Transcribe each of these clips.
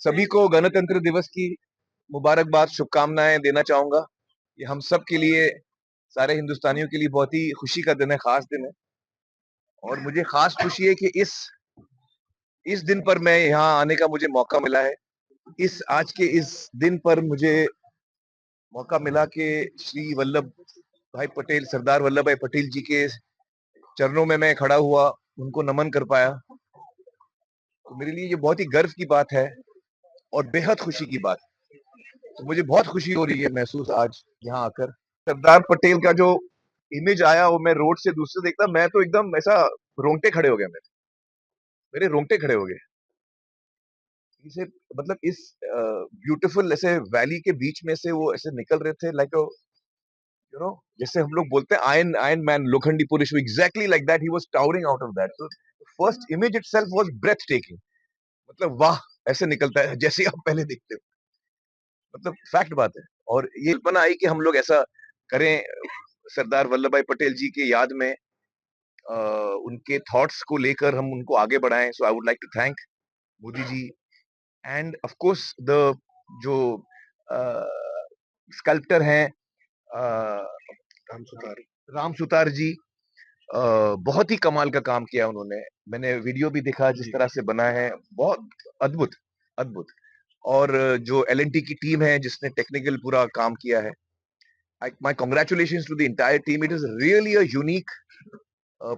सभी को गणतंत्र दिवस की मुबारकबाद, शुभकामनाएं देना चाहूंगा। ये हम सब के लिए, सारे हिंदुस्तानियों के लिए बहुत ही खुशी का दिन है, खास दिन है। और मुझे खास खुशी है कि इस दिन पर मैं यहाँ आने का मुझे मौका मिला है। आज के इस दिन पर मुझे मौका मिला कि श्री वल्लभ भाई पटेल, सरदार वल्लभ भाई पटेल जी के चरणों में मैं खड़ा हुआ, उनको नमन कर पाया। तो मेरे लिए ये बहुत ही गर्व की बात है और बेहद खुशी की बात है। तो मुझे बहुत खुशी हो रही है महसूस आज यहाँ आकर। सरदार पटेल का जो इमेज आया, वो मैं रोड से दूसरे देखता, मैं तो एकदम ऐसा रोंगटे खड़े हो गए, मेरे रोंगटे खड़े हो गए। इसे मतलब इस ब्यूटीफुल ऐसे वैली के बीच में से वो ऐसे निकल रहे थे, लाइक जैसे हम लोग बोलते हैं आयरन आयरन मैन, लोखंडी पुरुष, exactly like that he was towering out of that. तो first image itself was breathtaking. मतलब वाह, ऐसे निकलता है जैसे आप पहले देखते हो। मतलब फैक्ट बात है। और ये कल्पना आई कि हम लोग ऐसा करें सरदार वल्लभ भाई पटेल जी की याद में, उनके थॉट्स को लेकर हम उनको आगे बढ़ाएं। So I would like to thank Modi ji and of course the जो स्कल्प्टर हैं, राम सुतार, राम सुतार जी। बहुत ही कमाल का काम किया उन्होंने। मैंने वीडियो भी देखा जिस तरह से बना है, बहुत अद्भुत, अद्भुत। और जो एल&टी की टीम है जिसने टेक्निकल पूरा काम किया है, my congratulations to the entire team. It is really a unique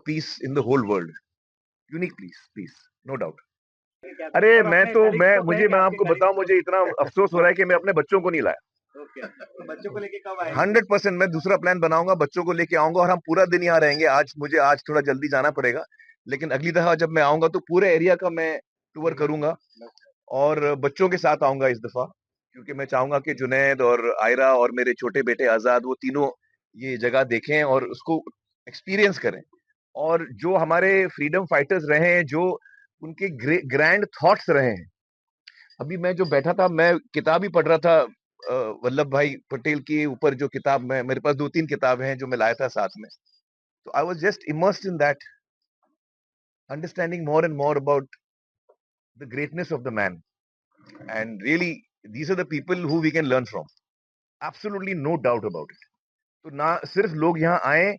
piece in the whole world. Unique piece, no doubt. अरे मैं आपको बताऊं, मुझे इतना अफसोस हो रहा है कि मैं अपने बच्चों को नहीं लाया। तो बच्चों को लेके कब आएंगे? 100% मैं दूसरा प्लान बनाऊंगा, बच्चों को लेके आऊंगा और हम पूरा दिन यहाँ रहेंगे। आज थोड़ा जल्दी जाना पड़ेगा, लेकिन अगली दफा जब मैं आऊंगा तो पूरे एरिया का मैं टूर करूंगा और बच्चों के साथ आऊंगा इस दफा, क्योंकि मैं चाहूंगा कि जुनैद और आयरा और मेरे छोटे बेटे आजाद, वो तीनों ये जगह देखें और उसको एक्सपीरियंस करें। और जो हमारे फ्रीडम फाइटर्स रहे हैं, जो उनके ग्रैंड थॉट्स रहे हैं। अभी मैं जो बैठा था, मैं किताब ही पढ़ रहा था वल्लभ भाई पटेल के ऊपर। जो किताब, मैं मेरे पास 2-3 किताबें हैं जो मैं लाया था साथ में। तो I was just immersed in that, understanding more and more about the greatness of the man. And really these are the people who we can learn from. Absolutely no doubt about it. तो ना सिर्फ लोग यहाँ आए,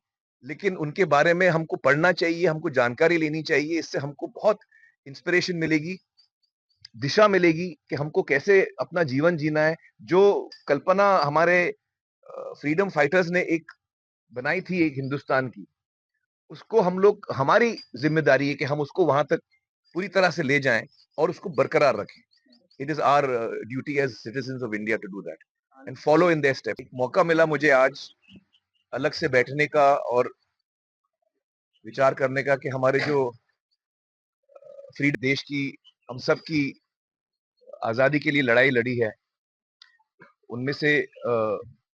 लेकिन उनके बारे में हमको पढ़ना चाहिए, हमको जानकारी लेनी चाहिए। इससे हमको बहुत इंस्पिरेशन मिलेगी, दिशा मिलेगी कि हमको कैसे अपना जीवन जीना है। जो कल्पना हमारे फ्रीडम फाइटर्स ने एक बनाई थी एक हिंदुस्तान की, उसको हम लोग, हमारी जिम्मेदारी है कि हम उसको वहां तक पूरी तरह से ले जाएं और उसको बरकरार रखें। It is our duty as citizens of India to do that and follow in their step. मौका मिला मुझे आज अलग से बैठने का और विचार करने का कि हमारे जो फ्री देश की, हम सब की आजादी के लिए लड़ाई लड़ी है, उनमें से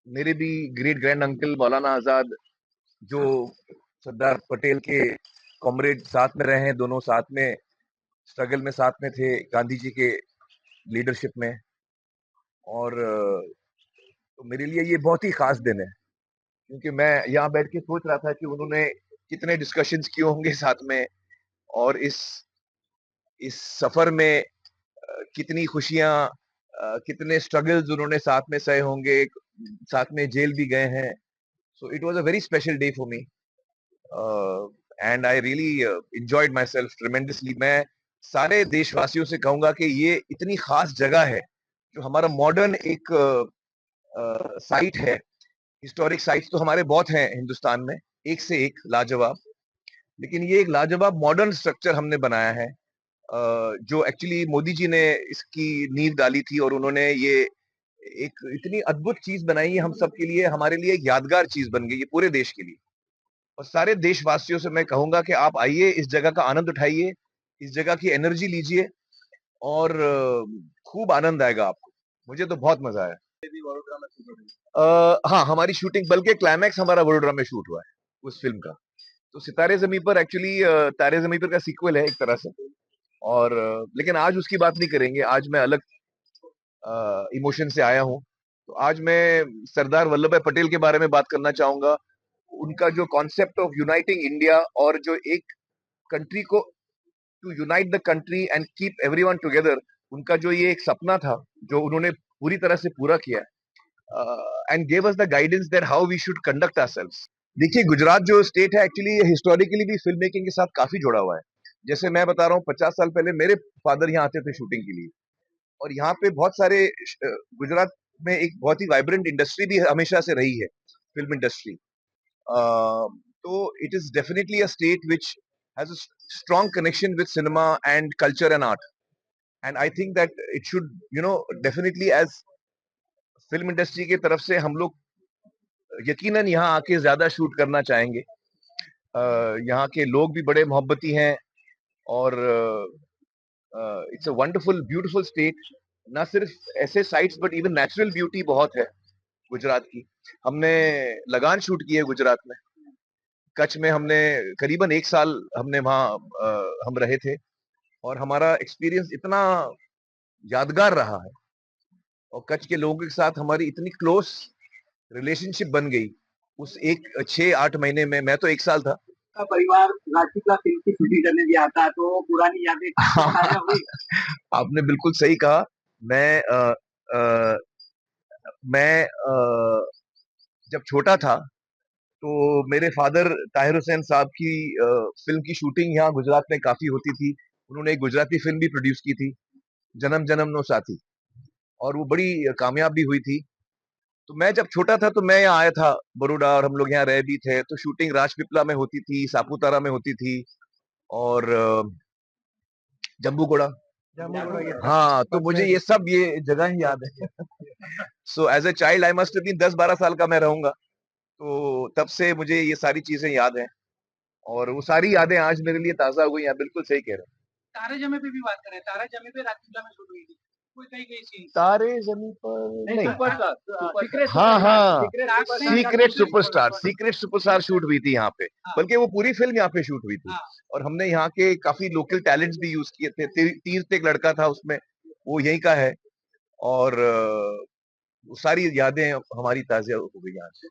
मेरे भी great grand uncle Maulana Azad, जो सरदार पटेल के कॉमरेड साथ में रहे हैं, दोनों साथ में स्ट्रगल में साथ में थे गांधी जी के लीडरशिप में। और तो मेरे लिए ये बहुत ही खास दिन है, क्योंकि मैं यहाँ बैठ के सोच रहा था कि उन्होंने कितने डिस्कशंस किए होंगे साथ में, और इस सफर में कितनी खुशियां, कितने स्ट्रगल्स उन्होंने साथ में सहे होंगे, साथ में जेल भी गए हैं। So it was a very special day for me and I really enjoyed my self tremendously. मैं सारे देशवासियों से कहूंगा कि ये इतनी खास जगह है, जो हमारा मॉडर्न एक साइट है। हिस्टोरिक साइट्स तो हमारे बहुत हैं हिंदुस्तान में, एक से एक लाजवाब, लेकिन ये एक लाजवाब मॉडर्न स्ट्रक्चर हमने बनाया है, जो एक्चुअली मोदी जी ने इसकी नींव डाली थी। और उन्होंने ये एक इतनी अद्भुत चीज बनाई है हम सब के लिए, हमारे लिए एक यादगार चीज बन गई है पूरे देश के लिए। और सारे देशवासियों से मैं कहूंगा कि आप आइए, इस जगह का आनंद उठाइए, इस जगह की एनर्जी लीजिए और खूब आनंद आएगा आपको। मुझे तो बहुत मजा आया। हाँ, हमारी शूटिंग, बल्कि क्लाइमैक्स हमारा वडोदरा में शूट हुआ है उस फिल्म का। तो सितारे जमी पर एक्चुअली तारे जमी पर का सीक्वल है एक तरह से। और लेकिन आज उसकी बात नहीं करेंगे, आज मैं अलग इमोशन से आया हूँ। तो आज मैं सरदार वल्लभ भाई पटेल के बारे में बात करना चाहूंगा। उनका जो कॉन्सेप्ट ऑफ यूनाइटिंग इंडिया, और जो एक कंट्री को to unite the country and keep everyone together, उनका जो ये एक सपना था, जो उन्होंने पूरी तरह से पूरा किया, and gave us the guidance that how we should conduct ourselves. देखिए, गुजरात जो स्टेट है एक्चुअली हिस्टोरिकली भी फिल्म मेकिंग के साथ काफी जुड़ा हुआ है। जैसे मैं बता रहा हूँ, 50 साल पहले मेरे फादर यहाँ आते थे शूटिंग के लिए, और यहाँ पे बहुत सारे गुजरात में एक बहुत ही वाइब्रेंट इंडस्ट्री भी हमेशा से रही है, फिल्म इंडस्ट्री। तो it is definitely a state which has a strong connection with cinema and culture and art, and I think that it should definitely as film industry की तरफ से हम लोग यकीनन यहाँ आके ज्यादा शूट करना चाहेंगे। यहाँ के लोग भी बड़े मोहब्बती हैं, और it's a wonderful beautiful state. ना सिर्फ ऐसे sites but even natural beauty बहुत है गुजरात की। हमने लगान शूट की है गुजरात में, कच्छ में। हमने करीबन 1 साल हमने वहाँ हम रहे थे, और हमारा एक्सपीरियंस इतना यादगार रहा है, और कच्छ के लोगों के साथ हमारी इतनी क्लोज रिलेशनशिप बन गई उस 6-8 महीने में। मैं तो 1 साल था। का परिवार राजपीपला फिल्म की शूटिंग करने भी आता है, तो पुरानी यादें ताजा हुई। आपने बिल्कुल सही कहा। मैं अ, मैं जब छोटा था, तो मेरे फादर ताहिर हुसैन साहब की फिल्म की शूटिंग यहाँ गुजरात में काफी होती थी। उन्होंने एक गुजराती फिल्म भी प्रोड्यूस की थी, जन्म जन्म नो साथी, और वो बड़ी कामयाब भी हुई थी। तो मैं जब छोटा था तो मैं यहाँ आया था बड़ौदा, और हम लोग यहाँ रह भी थे। तो शूटिंग राजपीपला में होती थी, सापुतारा में होती थी, और जम्बूगोड़ा। हाँ, तो मुझे ये जगह ही याद है। So as a child I must been 10-12 साल का मैं रहूंगा, तो तब से मुझे ये सारी चीजें याद हैं, और वो सारी यादें आज मेरे लिए ताजा हो गई हैं। बिल्कुल सही कह रहे हैं। तारे जमी पे भी बात करें, तारे जमी पे राजपीपला में शूट हुई थी, कोई कई सीन तारे जमीन पर नहीं। सीक्रेट हाँ, सुपरस्टार सीक्रेट सुपरस्टार शूट हुई थी यहाँ पे, बल्कि वो पूरी फिल्म यहाँ पे शूट हुई थी। और हमने यहाँ के काफी लोकल टैलेंट्स भी यूज किए थे। तीर्थ एक लड़का था उसमें, वो यहीं का है, और वो सारी यादें हमारी ताजा हो गई यहाँ से।